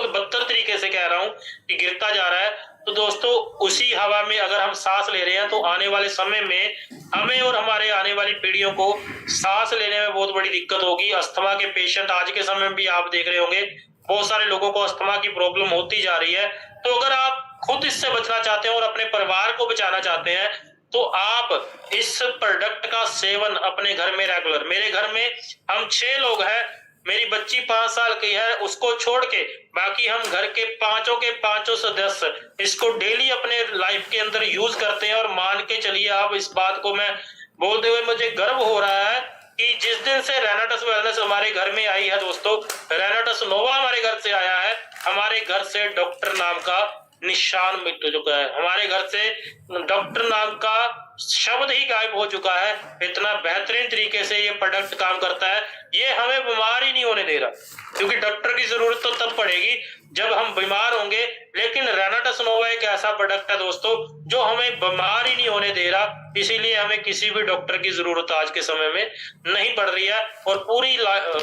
B: बदतर तरीके से कह रहा हूं कि गिरता जा रहा है। तो दोस्तों उसी हवा में अगर हम सांस ले रहे हैं तो आने वाले समय में हमें और हमारे आने वाली पीढ़ियों को सांस लेने में बहुत बड़ी दिक्कत होगी। अस्थमा के पेशेंट आज के समय में भी आप देख रहे होंगे, बहुत सारे लोगों को अस्थमा की प्रॉब्लम होती जा रही है। तो अगर आप खुद इससे बचना चाहते हैं और अपने परिवार को बचाना चाहते हैं तो आप इस प्रोडक्ट का सेवन अपने घर में रेगुलर, मेरे घर में हम 6 लोग हैं, मेरी बच्ची 5 साल की है, उसको छोड़ के बाकी हम घर के पांचों सदस्य इसको डेली अपने लाइफ के अंदर यूज करते हैं। और मान के चलिए आप, इस बात को मैं बोलते हुए मुझे गर्व हो रहा है कि जिस दिन से रेनाटस वेलनेस हमारे घर में आई है दोस्तों, रेनाटस नोवा हमारे घर से आया है, हमारे घर से डॉक्टर नाम का निशान मिट चुका है, हमारे घर से डॉक्टर नाम का शब्द ही गायब हो चुका है। इतना बेहतरीन तरीके से ये प्रोडक्ट काम करता है, ये हमें बीमार ही नहीं होने दे रहा, क्योंकि डॉक्टर की जरूरत तो तब पड़ेगी जब हम बीमार होंगे। लेकिन रेनाटस नोवा एक ऐसा प्रोडक्ट है दोस्तों जो हमें बीमार ही नहीं होने दे रहा, इसीलिए हमें किसी भी डॉक्टर की जरूरत आज के समय में नहीं पड़ रही है, और पूरी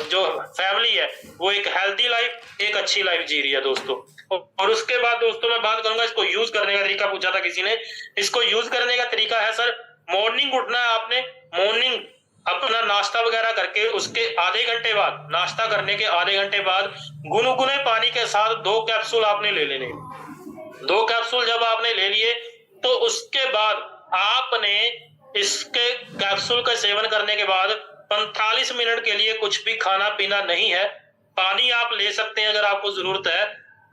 B: जो फैमिली है वो एक हेल्थी लाइफ, एक अच्छी लाइफ जी रही है दोस्तों। और उसके बाद दोस्तों मैं बात करूंगा इसको यूज करने का तरीका, पूछा था किसी ने। इसको यूज करने का तरीका है सर, मॉर्निंग उठना है आपने, मॉर्निंग अपना नाश्ता वगैरह करके उसके आधे घंटे बाद, नाश्ता करने के आधे घंटे बाद गुनगुने पानी के साथ 2 कैप्सूल आपने ले लेने। 2 कैप्सूल जब आपने ले लिए तो उसके बाद आपने इसके कैप्सूल का सेवन करने के बाद 45 मिनट के लिए कुछ भी खाना पीना नहीं है। पानी आप ले सकते हैं अगर आपको जरूरत है,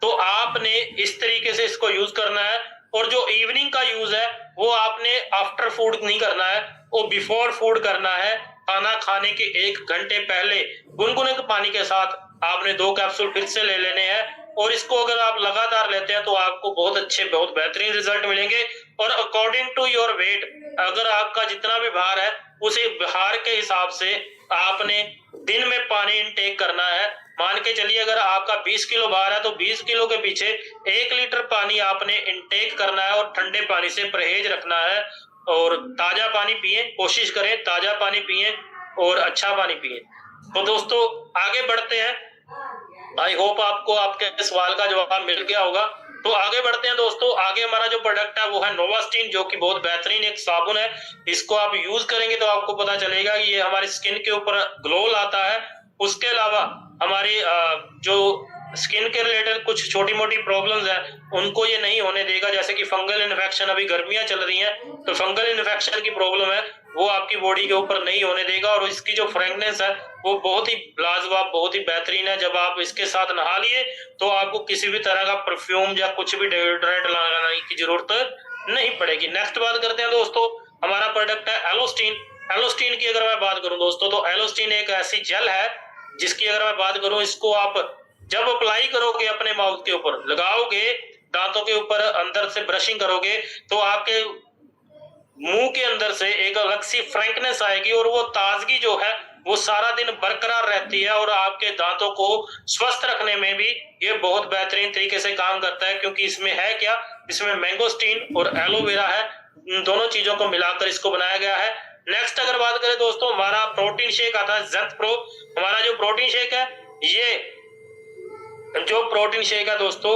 B: तो आपने इस तरीके से इसको यूज करना है। और जो इवनिंग का यूज है वो आपने आफ्टर फूड नहीं करना है, वो बिफोर फूड करना है। खाना खाने के 1 घंटे पहले गुनगुने पानी के साथ आपने 2 कैप्सूल फिर से ले लेने हैं, और इसको अगर आप लगातार लेते हैं तो आपको बहुत अच्छे, बहुत बेहतरीन रिजल्ट मिलेंगे। और अकॉर्डिंग टू योर वेट, अगर आपका जितना भी भार है उसी भार के हिसाब से आपने दिन में पानी इनटेक करना है। मान के चलिए अगर आपका 20 किलो भार है तो 20 किलो के पीछे 1 लीटर पानी आपने इनटेक करना है और ठंडे पानी से परहेज रखना है। और ताजा पानी पिए, कोशिश करें ताजा पानी पिए और अच्छा पानी पिए। तो दोस्तों आगे बढ़ते हैं। आई होप आपको आपके सवाल का जवाब मिल गया होगा। तो आगे बढ़ते हैं दोस्तों। आगे हमारा जो प्रोडक्ट है वो है नोवास्टीन, जो कि बहुत बेहतरीन एक साबुन है। इसको आप यूज करेंगे तो आपको पता चलेगा कि ये हमारी स्किन के ऊपर ग्लो लाता है। उसके अलावा हमारी जो स्किन के रिलेटेड कुछ छोटी मोटी प्रॉब्लम्स है उनको ये नहीं होने देगा, जैसे कि फंगल इन्फेक्शन, अभी गर्मियां चल रही हैं तो फंगल इन्फेक्शन की प्रॉब्लम है वो आपकी बॉडी के ऊपर नहीं होने देगा। और इसकी जो फ्रेगनेंस है वो बहुत ही लाजवाब, बहुत ही बेहतरीन है। जब आप इसके साथ नहा लिए तो आपको किसी भी तरह का परफ्यूम या कुछ भी डेओड्रेंट लगाने की जरूरत नहीं पड़ेगी। नेक्स्ट बात करते हैं दोस्तों, हमारा प्रोडक्ट है एलोस्टीन। एलोस्टीन की अगर मैं बात करूं दोस्तों तो एलोस्टीन एक ऐसी जेल है जिसकी अगर मैं बात करूं, इसको आप जब अप्लाई करोगे अपने माउथ के ऊपर, लगाओगे दांतों के ऊपर, अंदर से ब्रशिंग करोगे तो आपके मुंह के अंदर से एक अलग सी फ्रैंकनेस आएगी और वो ताजगी जो है वो सारा दिन बरकरार रहती है। और आपके दांतों को स्वस्थ रखने में भी ये बहुत बेहतरीन तरीके से काम करता है, क्योंकि इसमें है क्या, इसमें मैंगोस्टीन और एलोवेरा है। इन दोनों चीजों को मिलाकर इसको बनाया गया है। नेक्स्ट अगर बात करें दोस्तों, हमारा प्रोटीन शेक आता है जेंथ प्रो। हमारा जो प्रोटीन शेक है, ये जो प्रोटीन शेक है दोस्तों,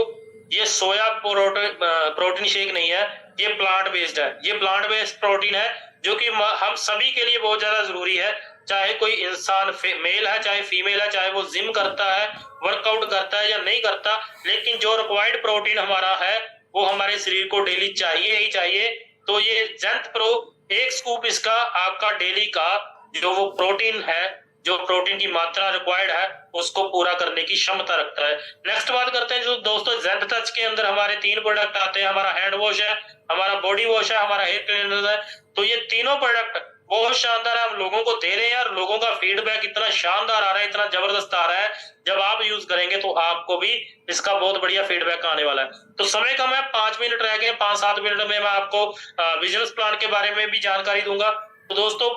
B: ये सोया प्रोटीन शेक नहीं है, ये प्लांट बेस्ड है। ये प्लांट बेस्ड प्रोटीन है जो कि हम सभी के लिए बहुत ज्यादा जरूरी है। चाहे कोई इंसान मेल है चाहे फीमेल है, चाहे वो जिम करता है, वर्कआउट करता है या नहीं करता, लेकिन जो रिक्वायर्ड प्रोटीन हमारा है वो हमारे शरीर को डेली चाहिए ही चाहिए। तो ये जेंथ प्रो एक स्कूप इसका आपका डेली का जो वो प्रोटीन है, जो प्रोटीन की मात्रा रिक्वायर्ड है उसको पूरा करने की क्षमता रखता है। नेक्स्ट बात करते हैं जो दोस्तों, जेंथ टच के अंदर हमारे 3 प्रोडक्ट आते हैं। हमारा हैंड वॉश है, हमारा बॉडी वॉश है, हमारा हेयर क्लीनर है। तो ये तीनों प्रोडक्ट बहुत शानदार है, हम लोगों को दे रहे हैं और लोगों का फीडबैक इतना शानदार आ रहा है, इतना जबरदस्त आ रहा है। जब आप यूज करेंगे तो आपको भी इसका बहुत बढ़िया फीडबैक आने वाला है। तो समय कम है, 5 मिनट रह गए, 5-7 मिनट में मैं आपको बिजनेस प्लान के बारे में भी जानकारी दूंगा। तो दोस्तों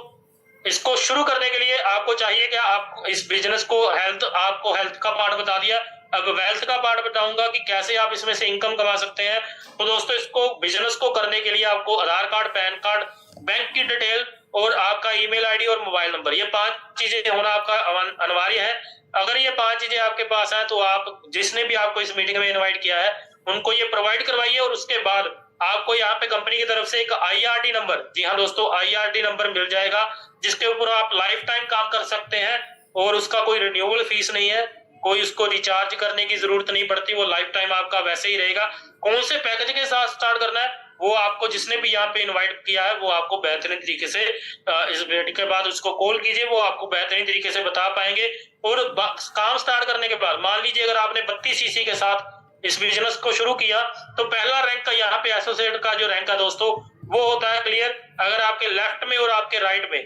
B: इसको शुरू करने के लिए आपको चाहिए क्या, आप इस बिजनेस को आपको हेल्थ का पार्ट बता दिया, अब वेल्थ का पार्ट बताऊंगा कि कैसे आप इसमें से इनकम कमा सकते हैं। तो दोस्तों इसको बिजनेस को करने के लिए आपको आधार कार्ड, पैन कार्ड, बैंक की डिटेल और आपका ईमेल आईडी और मोबाइल नंबर, ये 5 चीजें होना आपका अनिवार्य है। अगर ये 5 चीजें आपके पास है तो आप जिसने भी आपको इस मीटिंग में इनवाइट किया है उनको ये प्रोवाइड करवाइए। और उसके बाद आपको यहाँ पे कंपनी की तरफ से एक IRD नंबर, जी हाँ दोस्तों IRD नंबर मिल जाएगा, जिसके ऊपर आप लाइफ टाइम काम कर सकते हैं और उसका कोई रिन्यूअल फीस नहीं है, कोई उसको रिचार्ज करने की जरूरत नहीं पड़ती, वो लाइफ टाइम आपका वैसे ही रहेगा। कौन से पैकेज के साथ स्टार्ट करना है वो आपको जिसने भी यहाँ पे इनवाइट किया है वो आपको बेहतरीन तरीके से इस मीटिंग के बाद उसको कॉल कीजिए, वो आपको बेहतरीन तरीके से बता पाएंगे। और काम स्टार्ट करने के बाद मान लीजिए अगर आपने 32 सीसी के साथ इस बिजनेस को शुरू किया तो पहला रैंक का यहाँ पे एसोसिएट का जो रैंक है दोस्तों वो होता है क्लियर। अगर आपके लेफ्ट में और आपके राइट में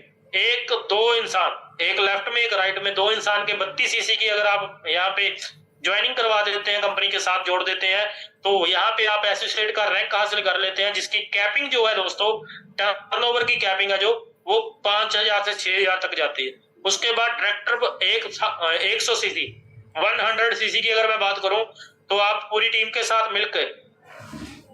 B: दो इंसान, एक लेफ्ट में एक राइट में 2 इंसान के 32 सीसी की अगर आप यहाँ पे ज्वाइनिंग करवा देते हैं, कंपनी के साथ जोड़ देते हैं, तो यहाँ पे आप एसोसिएट का रैंक हासिल कर लेते हैं, जिसकी कैपिंग जो है दोस्तों, टर्नओवर की कैपिंग है जो वो 5000 से 6000 तक जाती है। उसके बाद डायरेक्टर 100 सीसी 100 सीसी की अगर मैं बात करूं तो आप पूरी टीम के साथ मिलकर,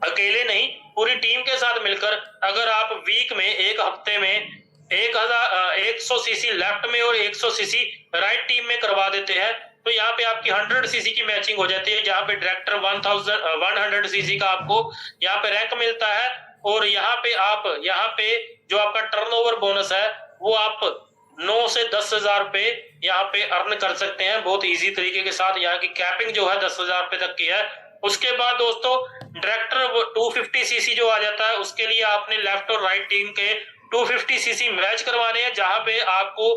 B: अकेले नहीं पूरी टीम के साथ मिलकर, अगर आप वीक में, एक हफ्ते में 100 सीसी लेफ्ट में और 100 सीसी राइट टीम में करवा देते हैं तो यहाँ पे आपकी 100 सीसी की मैचिंग हो जाती है, जहाँ पे डायरेक्टर 100 सीसी का आपको यहाँ पे रैंक मिलता है। और यहाँ पे जो आपका टर्नओवर बोनस है वो आप 9 से 10,000 रुपए यहाँ पे अर्न कर सकते हैं बहुत इजी तरीके के साथ। यहाँ की कैपिंग जो है 10,000 रुपए तक की है। उसके बाद दोस्तों डायरेक्टर 250 सीसी जो आ जाता है उसके लिए आपने लेफ्ट और राइट टीम के 250 सीसी मैच करवाने हैं, जहां पे आपको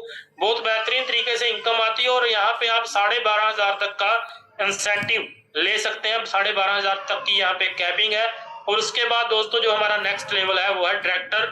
B: बहुत बेहतरीन तरीके से इनकम आती है और यहाँ पे आप 12,500 तक का इंसेंटिव ले सकते हैं। 12,500 तक की यहाँ पे कैपिंग है। और उसके बाद दोस्तों जो हमारा नेक्स्ट लेवल है वो है डायरेक्टर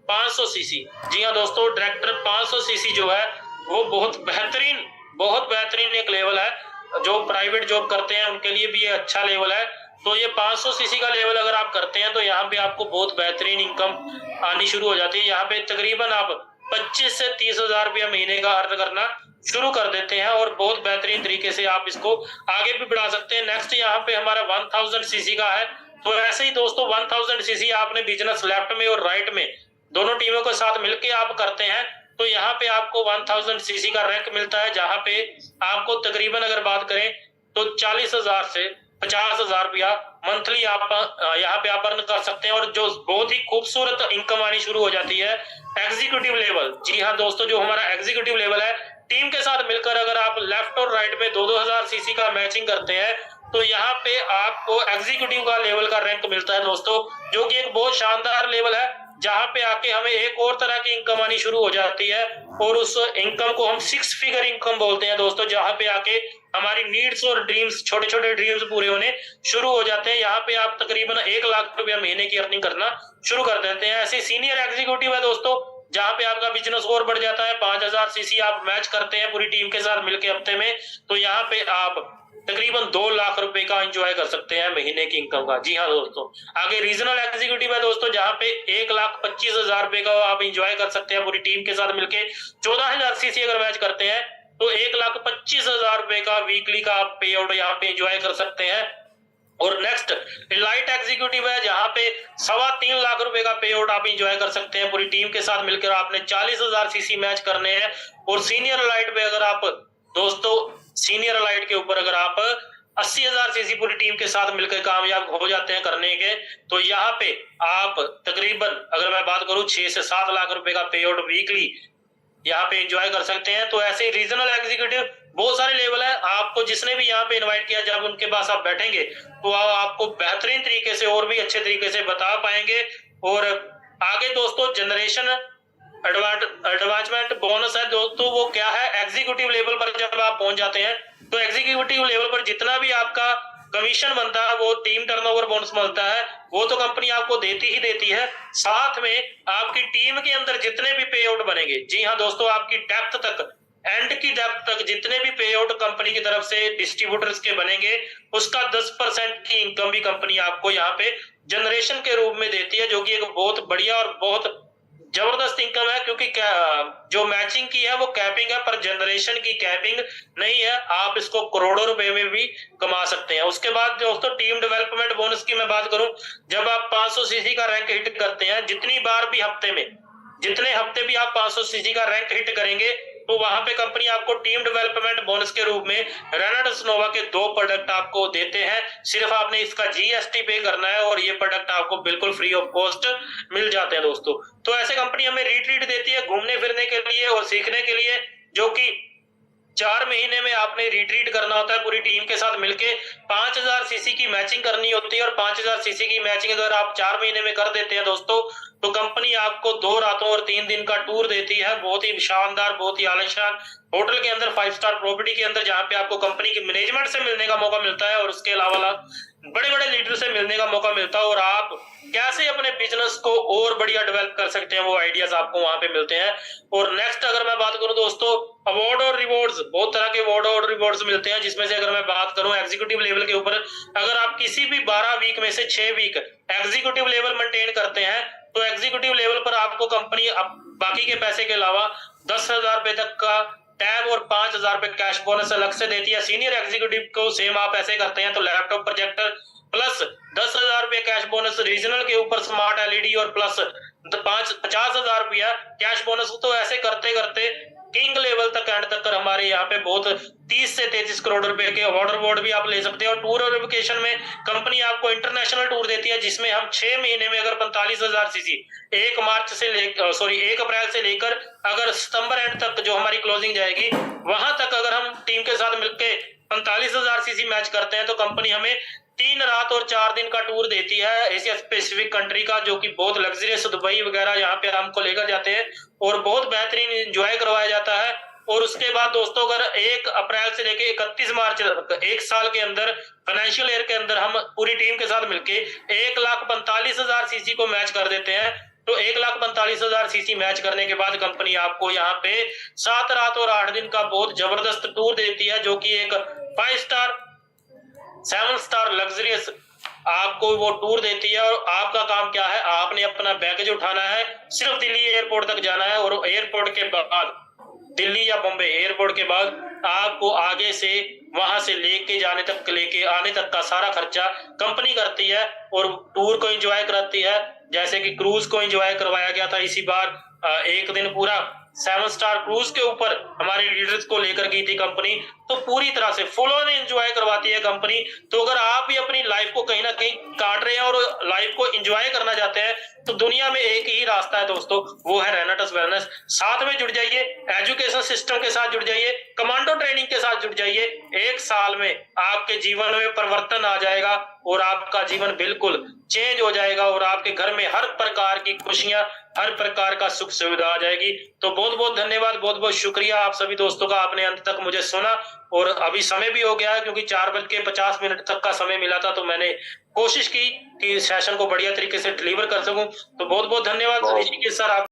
B: 500 सीसी। जी हाँ दोस्तों, डायरेक्टर 500 सीसी जो है वो बहुत बेहतरीन एक लेवल है। जो प्राइवेट जॉब करते हैं उनके लिए भी ये अच्छा लेवल है। तो ये 500 सीसी का लेवल अगर आप करते हैं तो यहाँ पे आपको बहुत बेहतरीन इनकम आनी शुरू हो जाती है। यहाँ पे तकरीबन आप 25 से 30 हजार रुपया महीने का अर्न करना शुरू कर देते हैं और बहुत बेहतरीन तरीके से आप इसको आगे भी बढ़ा सकते हैं। नेक्स्ट यहाँ पे हमारा 1000 सीसी का है। तो ऐसे ही दोस्तों 1000 सीसी आपने बिजनेस लेफ्ट में और राइट में दोनों टीमों के साथ मिलकर आप करते हैं तो यहाँ पे आपको 1000 सीसी का रैंक मिलता है, जहां पे आपको तकरीबन अगर बात करें तो 40,000 से 50,000 रुपया मंथली आप यहाँ पे आप अर्न कर सकते हैं। और जो बहुत ही खूबसूरत इनकम आनी शुरू हो जाती है एग्जीक्यूटिव लेवल। जी हाँ दोस्तों, जो हमारा एग्जीक्यूटिव लेवल है, टीम के साथ मिलकर अगर आप लेफ्ट और राइट में 2-2000 सीसी का मैचिंग करते हैं तो यहाँ पे आपको एग्जीक्यूटिव का लेवल का रैंक मिलता है दोस्तों, जो कि एक बहुत शानदार लेवल है, जहां पे आके हमें एक और तरह की इनकम आनी शुरू हो जाती है। और उस इनकम को हम 6 फिगर इनकम बोलते हैं दोस्तों, जहां पे आके हमारी नीड्स और ड्रीम्स, छोटे छोटे ड्रीम्स पूरे होने शुरू हो जाते हैं। यहाँ पे आप तकरीबन 1 लाख रुपया महीने की अर्निंग करना शुरू कर देते हैं। ऐसे सीनियर एग्जीक्यूटिव है दोस्तों, जहां पे आपका बिजनेस और बढ़ जाता है। 5000 सीसी आप मैच करते हैं पूरी टीम के साथ मिलकर हफ्ते में, तो यहाँ पे आप तकरीबन 2 लाख रुपए का एंजॉय कर सकते हैं महीने की इनकम का। जी हाँ दोस्तों, आगे रीजनल एग्जीक्यूटिव है दोस्तों, जहां पे 1,25,000 रुपए का आप एंजॉय कर सकते हैं पूरी टीम के साथ मिलके। 14,000 सीसी अगर मैच करते हैं तो 1,25,000 रुपए का वीकली का आप पे आउट यहाँ पे एंजॉय कर सकते हैं। और नेक्स्ट लाइट एग्जीक्यूटिव है, जहां पे 3.25 लाख रुपए का पे आउट आप एंजॉय कर सकते हैं पूरी टीम के साथ मिलकर। आपने 40,000 सीसी मैच करने हैं। और सीनियर लाइट पे अगर आप दोस्तों सीनियर लाइट के ऊपर अगर आप 80,000 सीसी पूरी टीम के साथ मिलकर कामयाब हो जाते हैं करने के, तो यहाँ पे आप तकरीबन अगर मैं बात करूं 6 से 7 लाख रुपए का पे आउट वीकली यहाँ पे एंजॉय कर सकते हैं। तो ऐसे रीजनल एग्जीक्यूटिव बहुत सारे लेवल है। आपको जिसने भी यहाँ पे इनवाइट किया, जब उनके पास आप बैठेंगे तो आपको बेहतरीन तरीके से और भी अच्छे तरीके से बता पाएंगे। और आगे दोस्तों जनरेशन एडवांसमेंट बोनस है दोस्तों, वो क्या है, एग्जीक्यूटिव लेवल पर जब आप पहुंच जाते हैं तो एग्जीक्यूटिव लेवल पर जितना भी आपका कमीशन बनता है, वो टीम टर्नओवर बोनस मिलता है, वो तो कंपनी आपको देती ही देती है। साथ में आपकी टीम के अंदर जितने भी पे आउट बनेंगे, जी हाँ दोस्तों, आपकी डेप्थ तक, एंड की डेप्थ तक जितने भी पे आउट कंपनी की तरफ से डिस्ट्रीब्यूटर्स के बनेंगे, उसका 10% की इनकम भी कंपनी आपको यहाँ पे जनरेशन के रूप में देती है, जो कि एक बहुत बढ़िया और बहुत जबरदस्त इनकम है। क्योंकि जो मैचिंग की है वो कैपिंग है, पर जनरेशन की कैपिंग नहीं है। आप इसको करोड़ों रुपए में भी कमा सकते हैं। उसके बाद दोस्तों टीम डेवलपमेंट बोनस की मैं बात करूं, जब आप 500 सीसी का रैंक हिट करते हैं, जितनी बार भी हफ्ते में, जितने हफ्ते भी आप 500 सीसी का रैंक हिट करेंगे, तो वहां पे कंपनी आपको टीम डेवलपमेंट बोनस के रूप में रेनाल्ट सनोवा के 2 प्रोडक्ट आपको देते हैं। सिर्फ आपने इसका जीएसटी पे करना है और ये प्रोडक्ट आपको बिल्कुल फ्री ऑफ कॉस्ट मिल जाते हैं दोस्तों। तो ऐसे कंपनी हमें रिट्रीट देती है घूमने फिरने के लिए और सीखने के लिए, जो कि 4 महीने में आपने रिट्रीट करना होता है पूरी टीम के साथ मिलके। 5000 सीसी की मैचिंग करनी होती है और 5000 सीसी की मैचिंग अगर आप 4 महीने में कर देते हैं दोस्तों, तो कंपनी आपको 2 रातों और 3 दिन का टूर देती है, बहुत ही शानदार, बहुत ही आलीशान होटल के अंदर, 5 स्टार प्रॉपर्टी के अंदर, जहां पे आपको कंपनी की मैनेजमेंट से मिलने का मौका मिलता है और उसके अलावा बड़े बड़े लीडर से मिलने का मौका मिलता है। और आप कैसे अपने बिजनेस को और बढ़िया डेवलप कर सकते हैं, वो आइडियाज आपको वहां पे मिलते हैं। और नेक्स्ट अगर मैं बात करूं दोस्तों, अवार्ड और रिवॉर्ड्स, बहुत तरह के अवार्ड और रिवॉर्ड्स मिलते हैं, जिसमें से अगर मैं बात करूं एग्जीक्यूटिव लेवल के ऊपर, अगर आप किसी भी 12 वीक में से 6 वीक एग्जीक्यूटिव लेवल मेंटेन करते हैं, तो एग्जीक्यूटिव लेवल पर आपको कंपनी बाकी के पैसे के अलावा 10,000 रुपए तक का टैब और 5,000 रुपए कैश बोनस अलग से देती है। सीनियर एग्जीक्यूटिव को सेम आप ऐसे करते हैं तो लैपटॉप प्रोजेक्टर प्लस 10,000 रुपए कैश बोनस, रीजनल के ऊपर स्मार्ट एलईडी और प्लस 50,000 रुपया कैश बोनस। तो ऐसे करते करते किंग लेवल तक एंड तक हमारे यहाँ पे बहुत 30 से 33 करोड़ रुपए के अवार्ड भी आप ले सकते हैं। और टूर और वेकेशन में कंपनी आपको इंटरनेशनल टूर देती है, जिसमें हम 6 महीने में अगर 45,000 सीसी 1 अप्रैल से लेकर अगर सितंबर एंड तक जो हमारी क्लोजिंग जाएगी, वहां तक अगर हम टीम के साथ मिलकर 45,000 सीसी मैच करते हैं, तो कंपनी हमें 3 रात और 4 दिन का टूर देती है एशिया स्पेसिफिक कंट्री का, जो कि बहुत लग्जरियस, दुबई वगैरह यहाँ पे हमको लेकर जाते हैं और बहुत बेहतरीन एंजॉय करवाया जाता है। और उसके बाद दोस्तों अगर 1 अप्रैल से लेके 31 मार्च तक 1 साल के अंदर, फाइनेंशियल ईयर के अंदर, हम पूरी टीम के साथ मिलके 1,45,000 सीसी को मैच कर देते हैं, तो 1,45,000 सीसी मैच करने के बाद कंपनी आपको यहाँ पे 7 रात और 8 दिन का बहुत जबरदस्त टूर देती है, जो कि एक 5 स्टार 7 स्टार लग्जरियस आपको वो टूर देती है। और आपका काम क्या है, आपने अपना बैगेज उठाना है, सिर्फ दिल्ली एयरपोर्ट तक जाना है, और एयरपोर्ट के बाद दिल्ली या बॉम्बे एयरपोर्ट के बाद आपको आगे से वहां से लेके आने तक का सारा खर्चा कंपनी करती है, और टूर को एंजॉय कराती है। जैसे कि क्रूज को एंजॉय करवाया गया था इसी बार, एक दिन पूरा 7 स्टार क्रूज के ऊपर हमारे लीडर्स को लेकर गई थी कंपनी। तो पूरी तरह से फुल ऑन एंजॉय करवाती है कंपनी। तो अगर आप भी अपनी लाइफ को कहीं ना कहीं काट रहे हैं और लाइफ को एंजॉय करना चाहते हैं, तो दुनिया में एक ही रास्ता है दोस्तों, वो है रेनेटस वेलनेस। साथ में जुड़ जाइए, एजुकेशन सिस्टम के साथ जुड़ जाइए, कमांडो ट्रेनिंग के साथ जुड़ जाइए। 1 साल में आपके जीवन में परिवर्तन आ जाएगा और आपका जीवन बिल्कुल चेंज हो जाएगा, और आपके घर में हर प्रकार की खुशियां, हर प्रकार का सुख सुविधा आ जाएगी। तो बहुत बहुत धन्यवाद, बहुत बहुत शुक्रिया आप सभी दोस्तों का, आपने अंत तक मुझे सुना। और अभी समय भी हो गया है, क्योंकि 4:50 तक का समय मिला था, तो मैंने कोशिश की कि सेशन को बढ़िया तरीके से डिलीवर कर सकूं। तो बहुत बहुत धन्यवाद ऋषिकेश सर आप